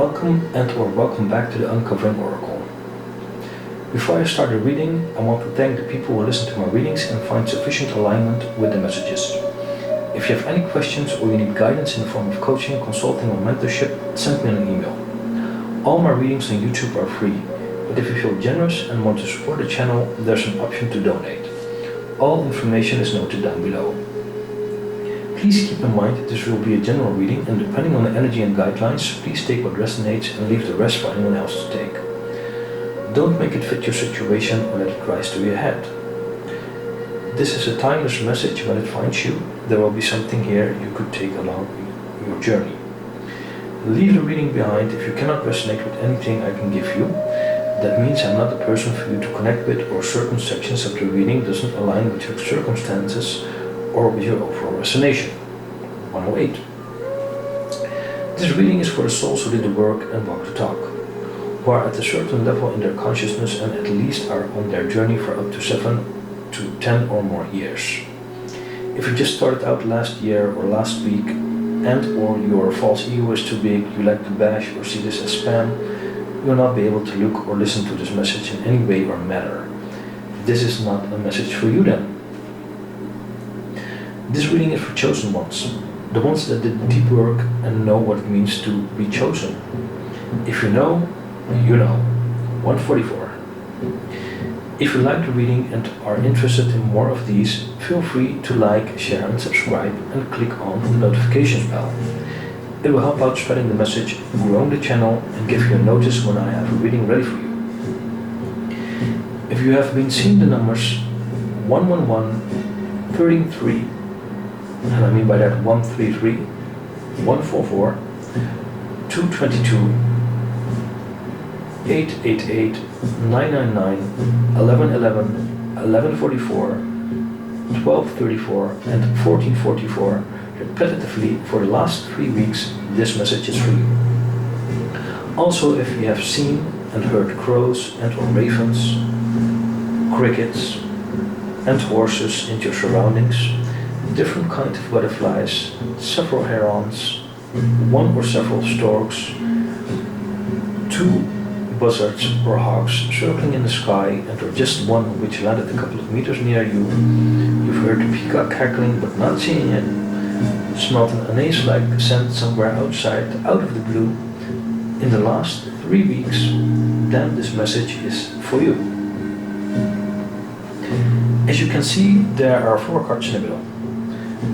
welcome back to the Uncovering Oracle. Before I start the reading, I want to thank the people who listen to my readings and find sufficient alignment with the messages. If you have any questions or you need guidance in the form of coaching, consulting or mentorship, send me an email. All my readings on YouTube are free, but if you feel generous and want to support the channel, there's an option to donate. All information is noted down below. Please keep in mind that this will be a general reading, and depending on the energy and guidelines, please take what resonates and leave the rest for anyone else to take. Don't make it fit your situation or let it rise to your head. This is a timeless message. When it finds you, there will be something here you could take along your journey. Leave the reading behind if you cannot resonate with anything I can give you. That means I'm not the person for you to connect with, or certain sections of the reading doesn't align with your circumstances or with your overall resonation. 108. This reading is for the souls who did the work and walk the talk, who are at a certain level in their consciousness and at least are on their journey for up to 7 to 10 or more years. If you just started out last year or last week or your false ego is too big, you like to bash or see this as spam, you will not be able to look or listen to this message in any way or manner. This is not a message for you then. This reading is for chosen ones, the ones that did the deep work and know what it means to be chosen. If you know, you know. 144. If you like the reading and are interested in more of these, feel free to like, share and subscribe and click on the notifications bell. It will help out spreading the message, growing the channel and give you a notice when I have a reading ready for you. If you have been seeing the numbers 111, 33, and I mean by that 133, 144, 222, 888, 999, 1111, 1144, 1234 and 1444, repetitively for the last 3 weeks, this message is for you. Also, if you have seen and heard crows and or ravens, crickets and horses in your surroundings, different kinds of butterflies, several herons, one or several storks, 2 buzzards or hawks circling in the sky, and or just one which landed a couple of meters near you. You've heard the peacock cackling but not seeing it, smelled an anise-like scent somewhere outside, out of the blue, in the last 3 weeks, then this message is for you. As you can see, there are 4 cards in the middle.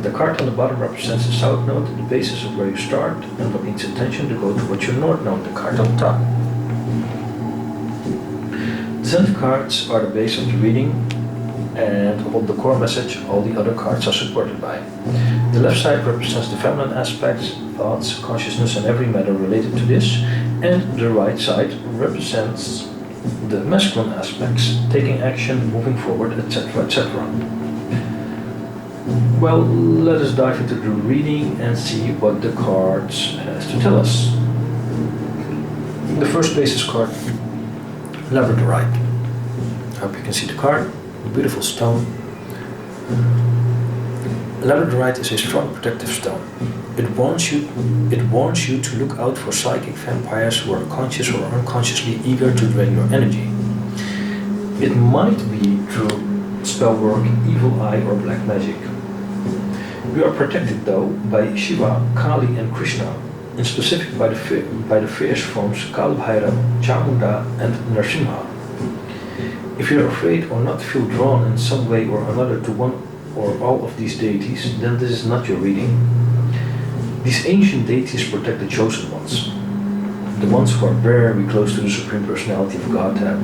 The card on the bottom represents the south node, the basis of where you start, and what needs attention to go towards your north node, the card on the top. The center cards are the base of the reading, and above the core message, all the other cards are supported by. The left side represents the feminine aspects, thoughts, consciousness, and every matter related to this, and the right side represents the masculine aspects, taking action, moving forward, etc., etc. Well, let us dive into the reading and see what the cards has to tell us. The first basis card, Labradorite. I hope you can see the card. A beautiful stone. Labradorite is a strong protective stone. It warns you to look out for psychic vampires who are conscious or unconsciously eager to drain your energy. It might be through spell work, evil eye or black magic. You are protected though by Shiva, Kali and Krishna, in specific by the fierce forms Kalbhairav, Chamunda and Narasimha. If you are afraid or not feel drawn in some way or another to one or all of these deities, then this is not your reading. These ancient deities protect the chosen ones, the ones who are very close to the Supreme Personality of Godhead.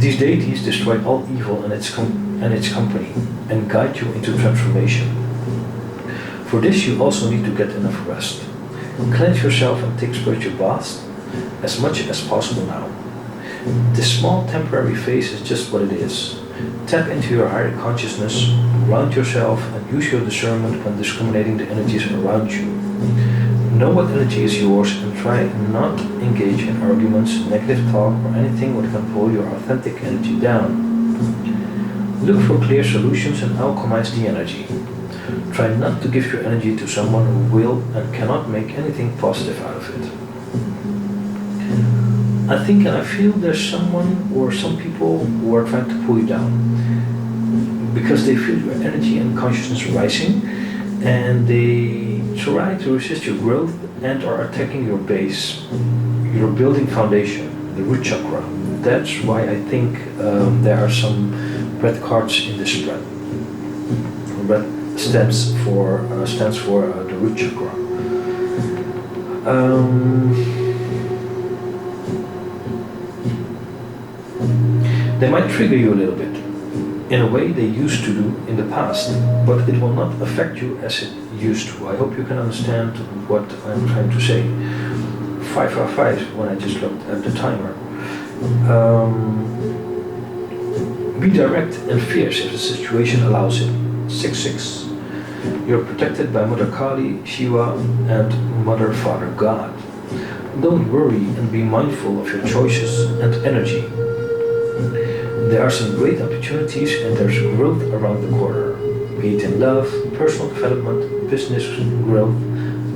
These deities destroy all evil and its company and guide you into transformation. For this you also need to get enough rest. Cleanse yourself and take spiritual baths as much as possible now. This small temporary phase is just what it is. Tap into your higher consciousness, ground yourself and use your discernment when discriminating the energies around you. Know what energy is yours and try not engage in arguments, negative talk or anything that can pull your authentic energy down. Look for clear solutions and alchemize the energy. Try not to give your energy to someone who will and cannot make anything positive out of it. I think and I feel there's someone or some people who are trying to pull you down because they feel your energy and consciousness rising, and they try to resist your growth and are attacking your base, your building foundation, the root chakra. That's why I think there are some red cards in this spread. Red stands for the root chakra. They might trigger you a little bit, in a way they used to do in the past, but it will not affect you as it used to. I hope you can understand what I'm trying to say. 555 when I just looked at the timer. Be direct and fierce if the situation allows it. 6-6. You're protected by Mother Kali, Shiva, and Mother Father God. Don't worry and be mindful of your choices and energy. There are some great opportunities and there's growth around the corner, be it in love, personal development, business growth,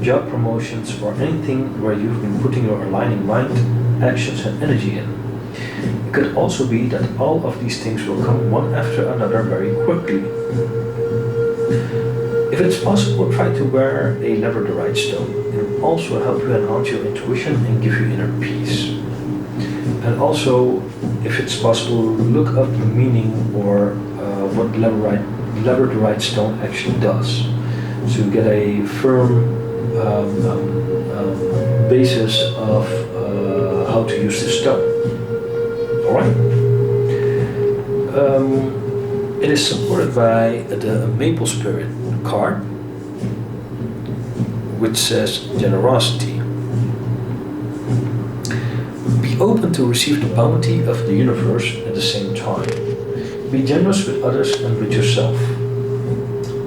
job promotions, or anything where you've been putting your aligning mind, actions, and energy in. It could also be that all of these things will come one after another very quickly. If it's possible, try to wear a labradorite stone. It will also help you enhance your intuition and give you inner peace. And also, if it's possible, look up the meaning or what labradorite stone actually does, so you get a firm basis of how to use this stone. Alright? It is supported by the Maple Spirit card, which says generosity. Be open to receive the bounty of the universe at the same time. Be generous with others and with yourself.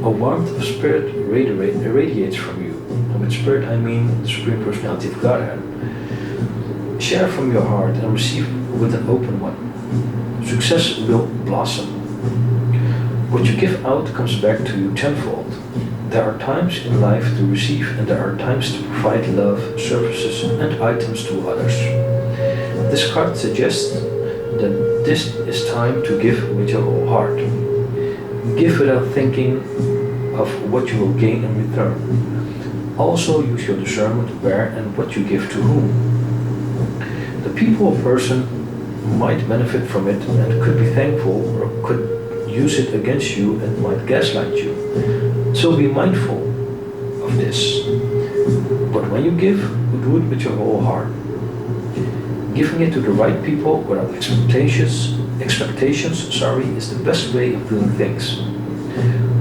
A warmth of spirit radiates from you. And with spirit I mean the Supreme Personality of Godhead. Share from your heart and receive with an open one. Success will blossom. What you give out comes back to you tenfold. There are times in life to receive and there are times to provide love, services and items to others. This card suggests that this is time to give with your whole heart. Give without thinking of what you will gain in return. Also use your discernment where and what you give to whom. The people or person might benefit from it and could be thankful or could use it against you and might gaslight you. So be mindful of this. But when you give, do it with your whole heart. Giving it to the right people without expectations, is the best way of doing things.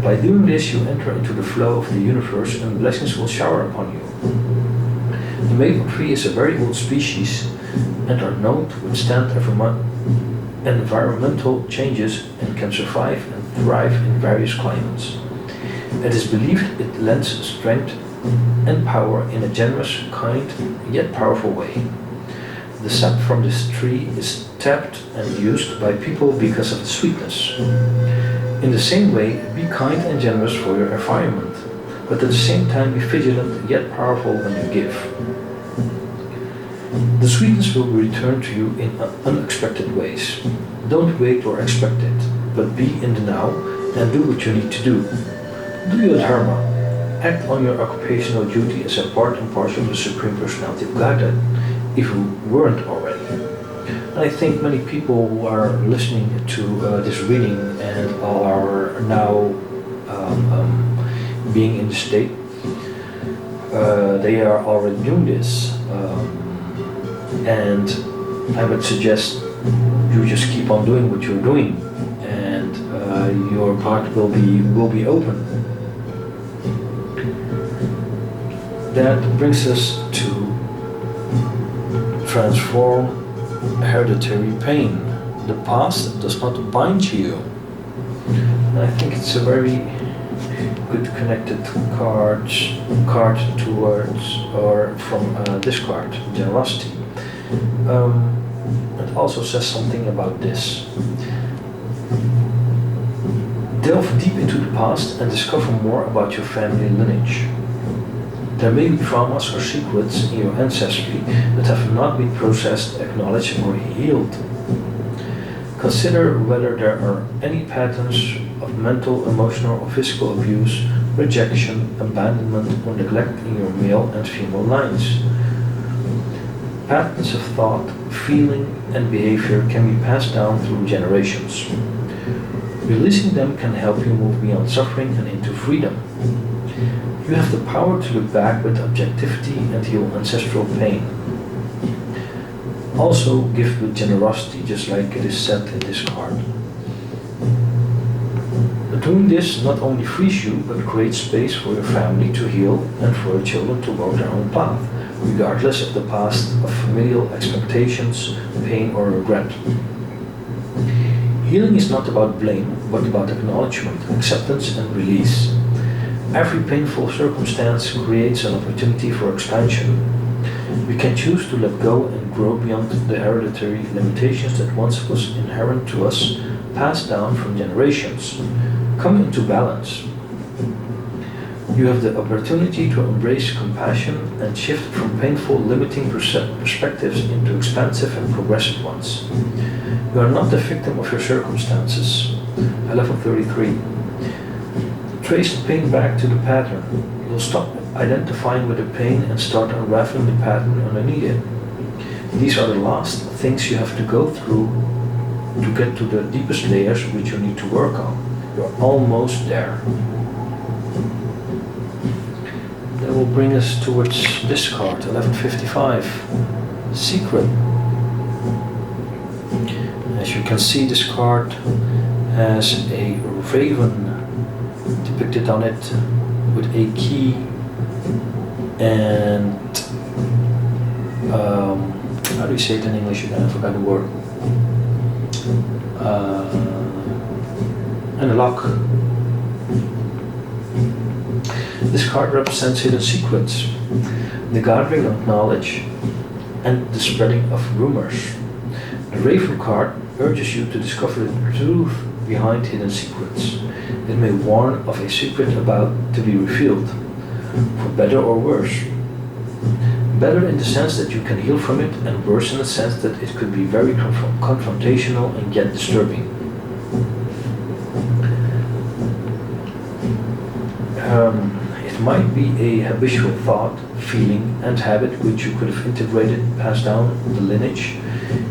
By doing this, you enter into the flow of the universe and blessings will shower upon you. The maple tree is a very old species and are known to withstand environmental changes and can survive and thrive in various climates. It is believed it lends strength and power in a generous, kind, yet powerful way. The sap from this tree is tapped and used by people because of the sweetness. In the same way, be kind and generous for your environment, but at the same time be vigilant yet powerful when you give. The sweetness will return to you in unexpected ways. Don't wait or expect it, but be in the now and do what you need to do. Do your dharma. Act on your occupational duty as a part and parcel of the Supreme Personality of Godhead, if you weren't already. And I think many people who are listening to this reading and are now being in the state, they are already doing this. And I would suggest you just keep on doing what you're doing, and your path will be open. That brings us to transform hereditary pain. The past does not bind you. And I think it's a very good connected card towards or from this card, generosity. It also says something about this. Delve deep into the past and discover more about your family lineage. There may be traumas or secrets in your ancestry that have not been processed, acknowledged, or healed. Consider whether there are any patterns of mental, emotional, or physical abuse, rejection, abandonment, or neglect in your male and female lines. Patterns of thought, feeling, and behavior can be passed down through generations. Releasing them can help you move beyond suffering and into freedom. You have the power to look back with objectivity and heal ancestral pain. Also give with generosity, just like it is said in this card. Doing this not only frees you, but creates space for your family to heal and for your children to walk their own path, regardless of the past of familial expectations, pain, or regret. Healing is not about blame, but about acknowledgement, acceptance, and release. Every painful circumstance creates an opportunity for expansion. We can choose to let go and grow beyond the hereditary limitations that once was inherent to us, passed down from generations. Come into balance. You have the opportunity to embrace compassion and shift from painful, limiting perspectives into expansive and progressive ones. You are not the victim of your circumstances. 1133. Trace the pain back to the pattern. You'll stop identifying with the pain and start unraveling the pattern underneath it. These are the last things you have to go through to get to the deepest layers which you need to work on. You're almost there. That will bring us towards this card, 1155. Secret. As you can see, this card has a raven depicted on it with a key and how do you say it in English again? I forgot the word. And a lock. This card represents hidden secrets, the gathering of knowledge, and the spreading of rumors. The Raven card urges you to discover the truth behind hidden secrets. It may warn of a secret about to be revealed, for better or worse. Better in the sense that you can heal from it, and worse in the sense that it could be very confrontational and yet disturbing. It might be a habitual thought, feeling, and habit which you could have integrated, passed down the lineage.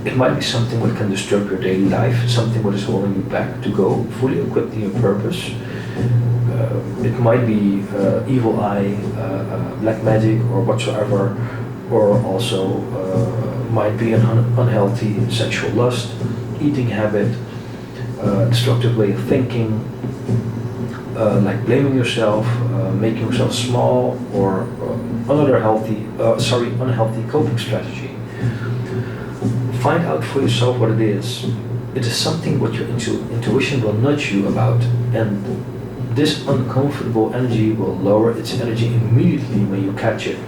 It might be something that can disturb your daily life, something that is holding you back to go fully equipped in your purpose. It might be evil eye, black magic, or whatsoever, or also might be an unhealthy sexual lust, eating habit, destructive way of thinking, like blaming yourself, making yourself small, or another unhealthy coping strategy. Find out for yourself what it is. It is something what your intuition will nudge you about, and this uncomfortable energy will lower its energy immediately when you catch it.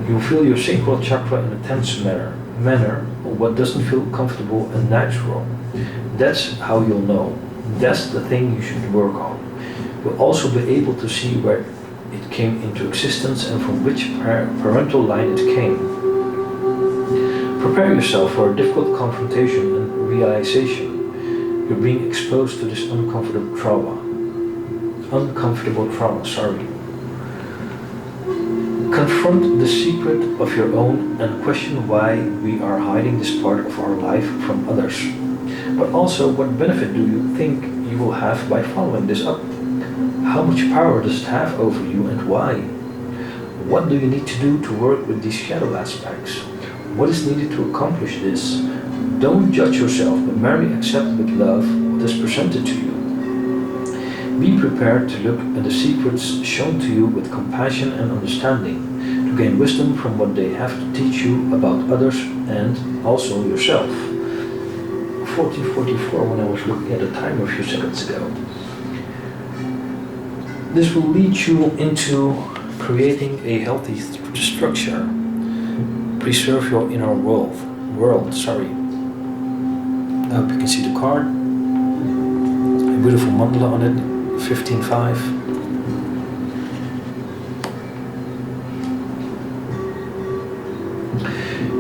You feel your sacral chakra in a tense manner, what doesn't feel comfortable and natural. That's how you'll know. That's the thing you should work on. You'll also be able to see where it came into existence and from which parental line it came. Prepare yourself for a difficult confrontation and realization. You're being exposed to this uncomfortable trauma. Confront the secret of your own and question why we are hiding this part of our life from others. But also, what benefit do you think you will have by following this up? How much power does it have over you and why? What do you need to do to work with these shadow aspects? What is needed to accomplish this? Don't judge yourself, but merely accept with love what is presented to you. Be prepared to look at the secrets shown to you with compassion and understanding, to gain wisdom from what they have to teach you about others and also yourself. 1444, when I was looking at the time a few seconds ago. This will lead you into creating a healthy structure. Preserve your inner world. I hope you can see the card. And beautiful mandala on it, 15:5.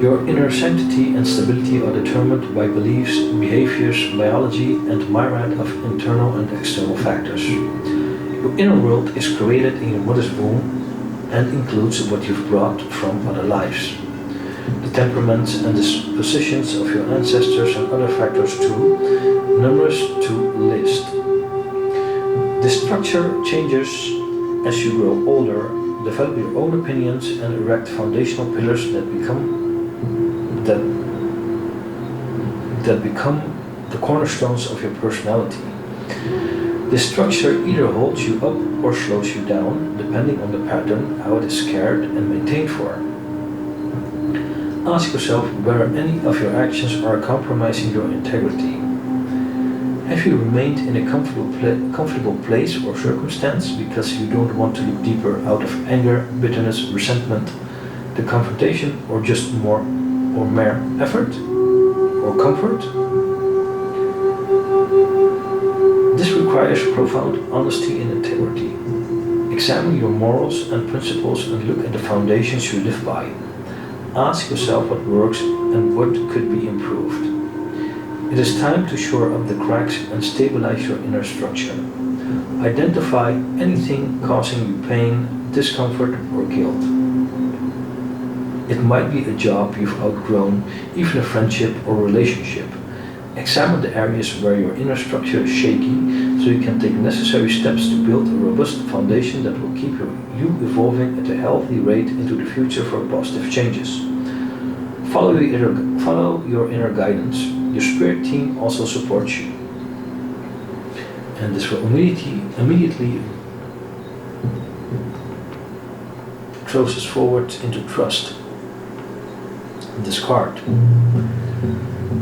Your inner sanctity and stability are determined by beliefs, behaviors, biology, and myriad of internal and external factors. Your inner world is created in your mother's womb and includes what you've brought from other lives. The temperaments and dispositions of your ancestors and other factors too, numerous to list. This structure changes as you grow older, develop your own opinions, and erect foundational pillars that become the cornerstones of your personality. This structure either holds you up or slows you down, depending on the pattern, how it is cared and maintained for. Ask yourself whether any of your actions are compromising your integrity. Have you remained in a comfortable place or circumstance because you don't want to look deeper out of anger, bitterness, resentment, the confrontation, or just mere effort or comfort? This requires profound honesty and integrity. Examine your morals and principles and look at the foundations you live by. Ask yourself what works and what could be improved. It is time to shore up the cracks and stabilize your inner structure. Identify anything causing you pain, discomfort, or guilt. It might be a job you've outgrown, even a friendship or relationship. Examine the areas where your inner structure is shaky so you can take necessary steps to build a robust foundation that will keep you evolving at a healthy rate into the future for positive changes. Follow your inner guidance. Your spirit team also supports you. And this will immediately throws us forward into trust. This card.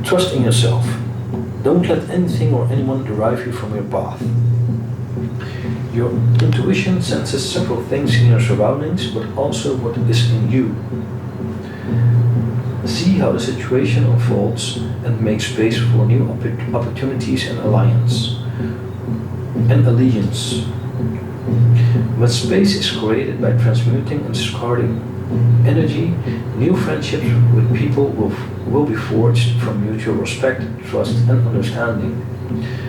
Trust in yourself. Don't let anything or anyone derive you from your path. Your intuition senses several things in your surroundings, but also what is in you. See how the situation unfolds and make space for new opportunities and allegiance. When space is created by transmuting and discarding energy, new friendships with people will be forged from mutual respect, trust, and understanding.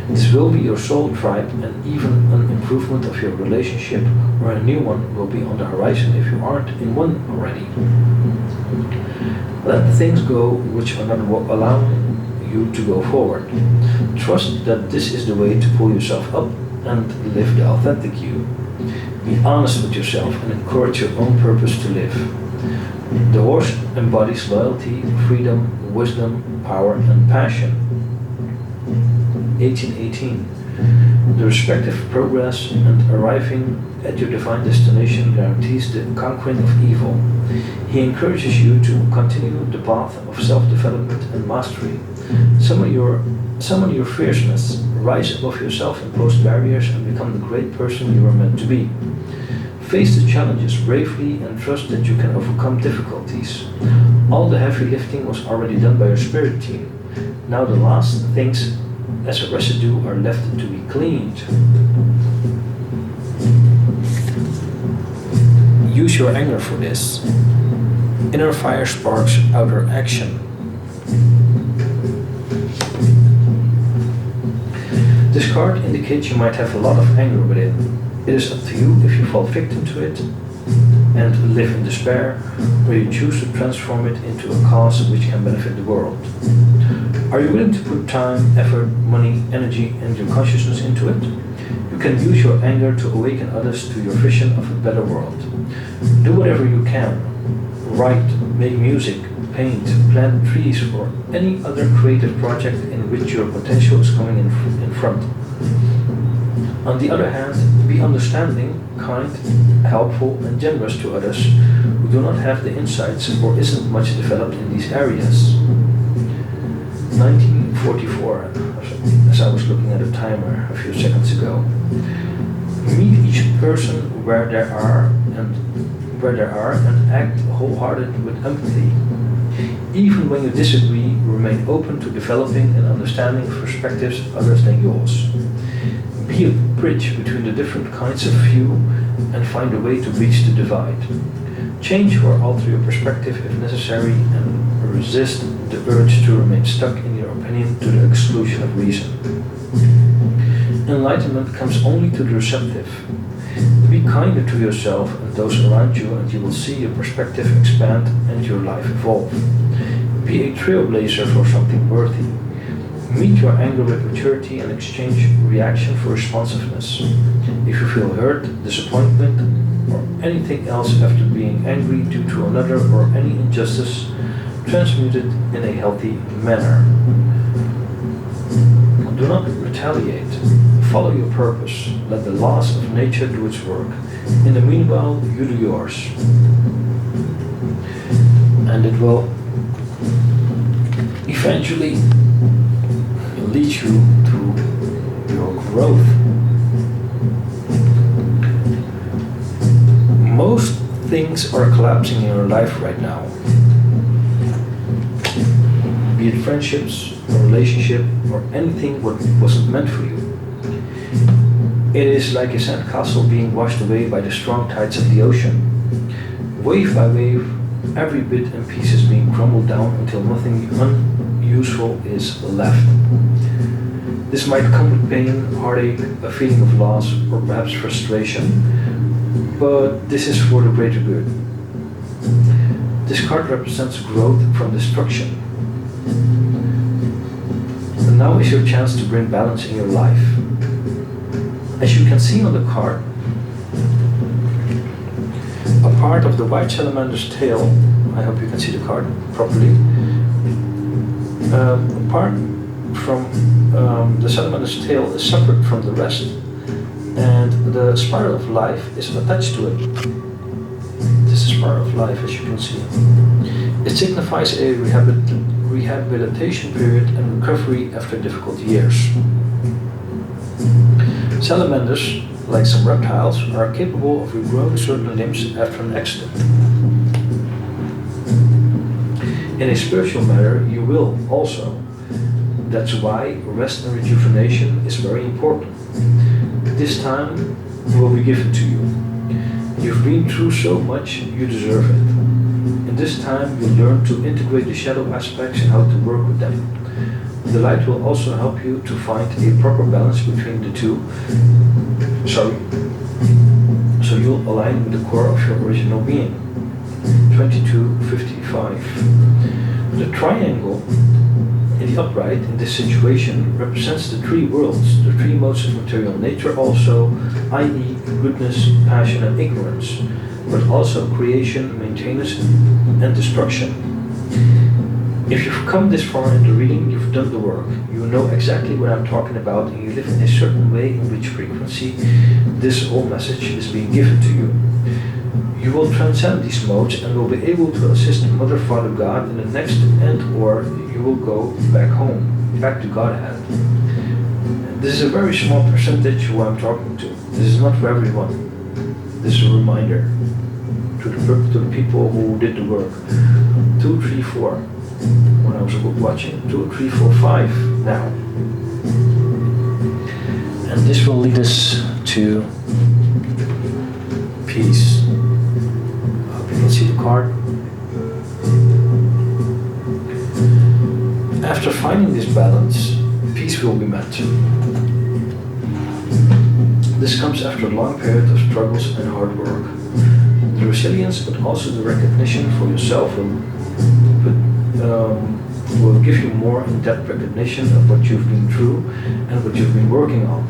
This will be your soul tribe, and even an improvement of your relationship or a new one will be on the horizon if you aren't in one already. Let things go which are not allowing you to go forward. Trust that this is the way to pull yourself up and live the authentic you. Be honest with yourself and encourage your own purpose to live. The horse embodies loyalty, freedom, wisdom, power, and passion. 1818. The respective progress and arriving at your divine destination guarantees the conquering of evil. He encourages you to continue the path of self-development and mastery. Summon your fierceness, rise above yourself, impose barriers, and become the great person you are meant to be. Face the challenges bravely and trust that you can overcome difficulties. All the heavy lifting was already done by your spirit team. Now the last things as a residue are left to be cleaned. Use your anger for this. Inner fire sparks outer action. This card indicates you might have a lot of anger within. It is up to you if you fall victim to it and live in despair, or you choose to transform it into a cause which can benefit the world. Are you willing to put time, effort, money, energy, and your consciousness into it? You can use your anger to awaken others to your vision of a better world. Do whatever you can. Write, make music, paint, plant trees, or any other creative project in which your potential is coming in front. On the other hand, be understanding, kind, helpful, and generous to others who do not have the insights or isn't much developed in these areas. 1944, as I was looking at a timer a few seconds ago. Meet each person where they are and act wholehearted with empathy. Even when you disagree, remain open to developing and understanding perspectives others than yours. Be a bridge between the different kinds of view and find a way to bridge the divide. Change or alter your perspective if necessary and resist the urge to remain stuck in your opinion to the exclusion of reason. Enlightenment comes only to the receptive. Be kinder to yourself and those around you, and you will see your perspective expand and your life evolve. Be a trailblazer for something worthy. Meet your anger with maturity and exchange reaction for responsiveness. If you feel hurt, disappointment, or anything else after being angry due to another or any injustice, transmute it in a healthy manner. Do not retaliate. Follow your purpose. Let the laws of nature do its work. In the meanwhile, you do yours. And it will eventually lead you to your growth. Most things are collapsing in your life right now. Be it friendships, a relationship, or anything what wasn't meant for you. It is like a sandcastle being washed away by the strong tides of the ocean. Wave by wave, every bit and piece is being crumbled down until nothing unuseful is left. This might come with pain, heartache, a feeling of loss, or perhaps frustration, but this is for the greater good. This card represents growth from destruction. And now is your chance to bring balance in your life. As you can see on the card, a part of the white salamander's tail, I hope you can see the card properly, apart from the salamander's tail is separate from the rest, and the spiral of life is attached to it. This is spiral of life, as you can see. It signifies a rehabilitation period and recovery after difficult years. Salamanders, like some reptiles, are capable of regrowing certain limbs after an accident. In a spiritual matter, you will also. That's why rest and rejuvenation is very important. This time will be given to you. You've been through so much, you deserve it. In this time, you learn to integrate the shadow aspects and how to work with them. The light will also help you to find a proper balance between the two. So you'll align with the core of your original being. 2255. The triangle in the upright in this situation represents the three worlds, the three modes of material nature also, i.e. goodness, passion and ignorance, but also creation, maintenance and destruction. If you've come this far in the reading, you've done the work. You know exactly what I'm talking about and you live in a certain way in which frequency this whole message is being given to you. You will transcend these modes and will be able to assist Mother, Father, God in the next end, or you will go back home, back to Godhead. This is a very small percentage who I'm talking to. This is not for everyone. This is a reminder to the people who did the work. 2, 3, 4. When I was watching 2, 3, 4, 5 now. And this will lead us to peace. I hope you can see the card. After finding this balance, peace will be met. This comes after a long period of struggles and hard work. The resilience, but also the recognition for yourself will give you more in-depth recognition of what you've been through and what you've been working on.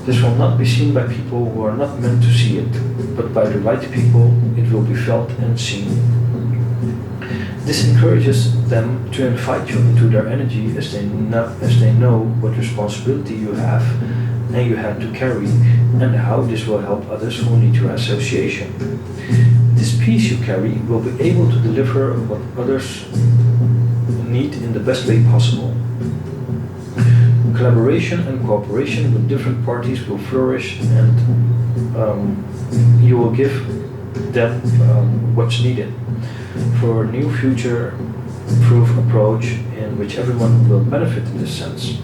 This will not be seen by people who are not meant to see it, but by the right people it will be felt and seen. This encourages them to invite you into their energy as they know what responsibility you have and you have to carry, and how this will help others who need your association. This peace you carry will be able to deliver what others need in the best way possible. Collaboration and cooperation with different parties will flourish, and you will give them what's needed for a new future-proof approach in which everyone will benefit in this sense.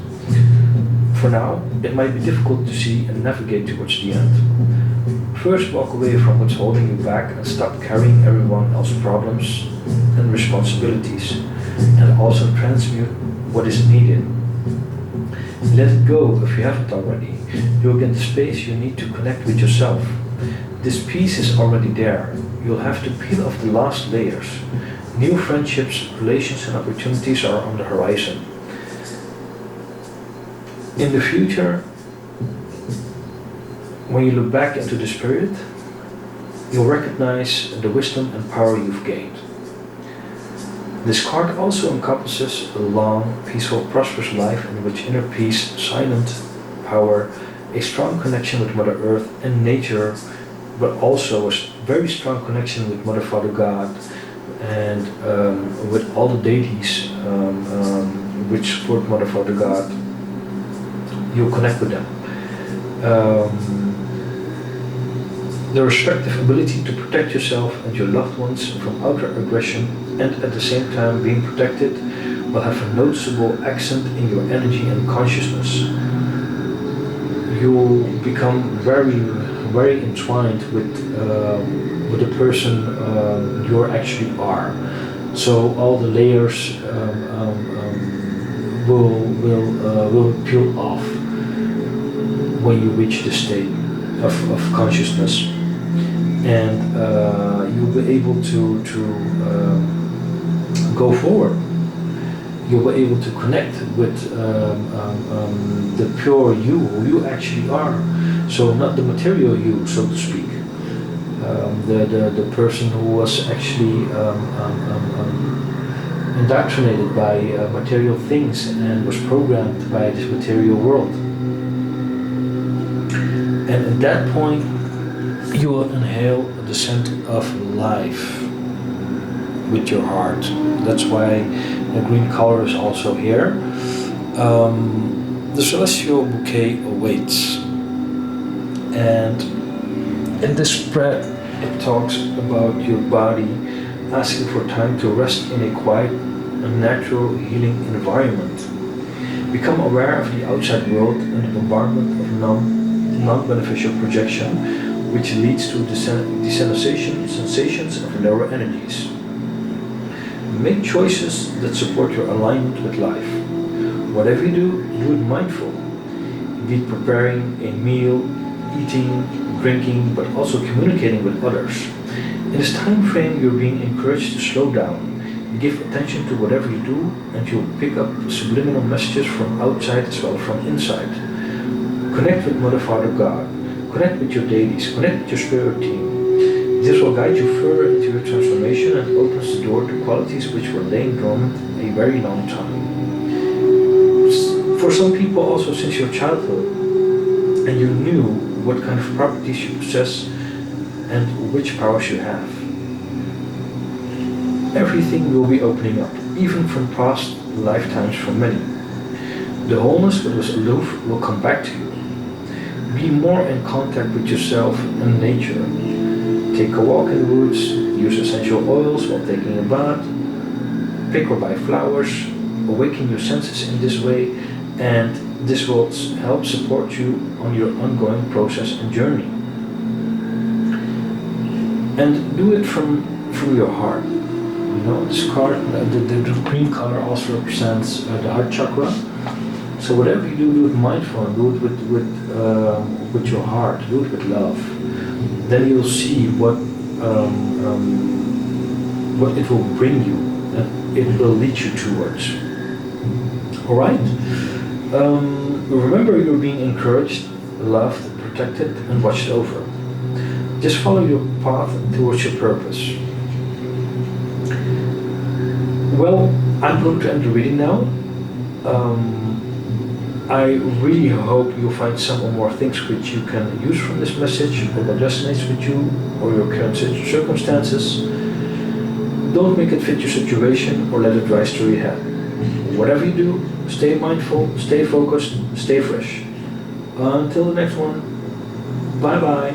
For now, it might be difficult to see and navigate towards the end. First, walk away from what's holding you back and stop carrying everyone else's problems and responsibilities, and also transmute what is needed. Let it go if you haven't already. You'll get the space you need to connect with yourself. This piece is already there. You'll have to peel off the last layers. New friendships, relations, and opportunities are on the horizon. In the future, when you look back into this period, you'll recognize the wisdom and power you've gained. This card also encompasses a long, peaceful, prosperous life in which inner peace, silent power, a strong connection with Mother Earth and nature, but also a very strong connection with Mother Father God and with all the deities which support Mother Father God. You'll connect with them. The respective ability to protect yourself and your loved ones from outer aggression, and at the same time being protected, will have a noticeable accent in your energy and consciousness. You will become very entwined with the person you actually are. So all the layers will peel off when you reach this state of consciousness, and you'll be able to go forward. You'll be able to connect with the pure you, who you actually are. So not the material you, so to speak. The person who was actually indoctrinated by material things and was programmed by this material world. And at that point, you will inhale the scent of life with your heart. That's why the green color is also here. The celestial bouquet awaits. And in this spread, it talks about your body asking for time to rest in a quiet and natural healing environment. Become aware of the outside world and the bombardment of non-beneficial projection, which leads to desensitization sensations of lower energies. Make choices that support your alignment with life. Whatever you do it mindful. Be it preparing a meal, eating, drinking, but also communicating with others. In this time frame, you're being encouraged to slow down. Give attention to whatever you do, and you'll pick up subliminal messages from outside as well as from inside. Connect with Mother, Father, God. Connect with your deities. Connect with your spirit team. This will guide you further into your transformation and opens the door to qualities which were laying dormant a very long time. For some people also since your childhood, and you knew what kind of properties you possess and which powers you have. Everything will be opening up, even from past lifetimes for many. The wholeness that was aloof will come back to you. Be more in contact with yourself and nature. Take a walk in the woods, use essential oils while taking a bath, pick or buy flowers, awaken your senses in this way, and this will help support you on your ongoing process and journey. And do it from your heart. You know, this card, the green color also represents the heart chakra. So whatever you do it mindful, do it with your heart, do it with love. Then you'll see what it will bring you, and it will lead you towards. All right. Remember, you're being encouraged, loved, protected, and watched over. Just follow your path towards your purpose. Well, I'm going to end the reading now. I really hope you'll find some or more things which you can use from this message, or that resonates with you or your current circumstances. Don't make it fit your situation or let it rise to your head. Whatever you do, stay mindful, stay focused, stay fresh. Until the next one, bye bye.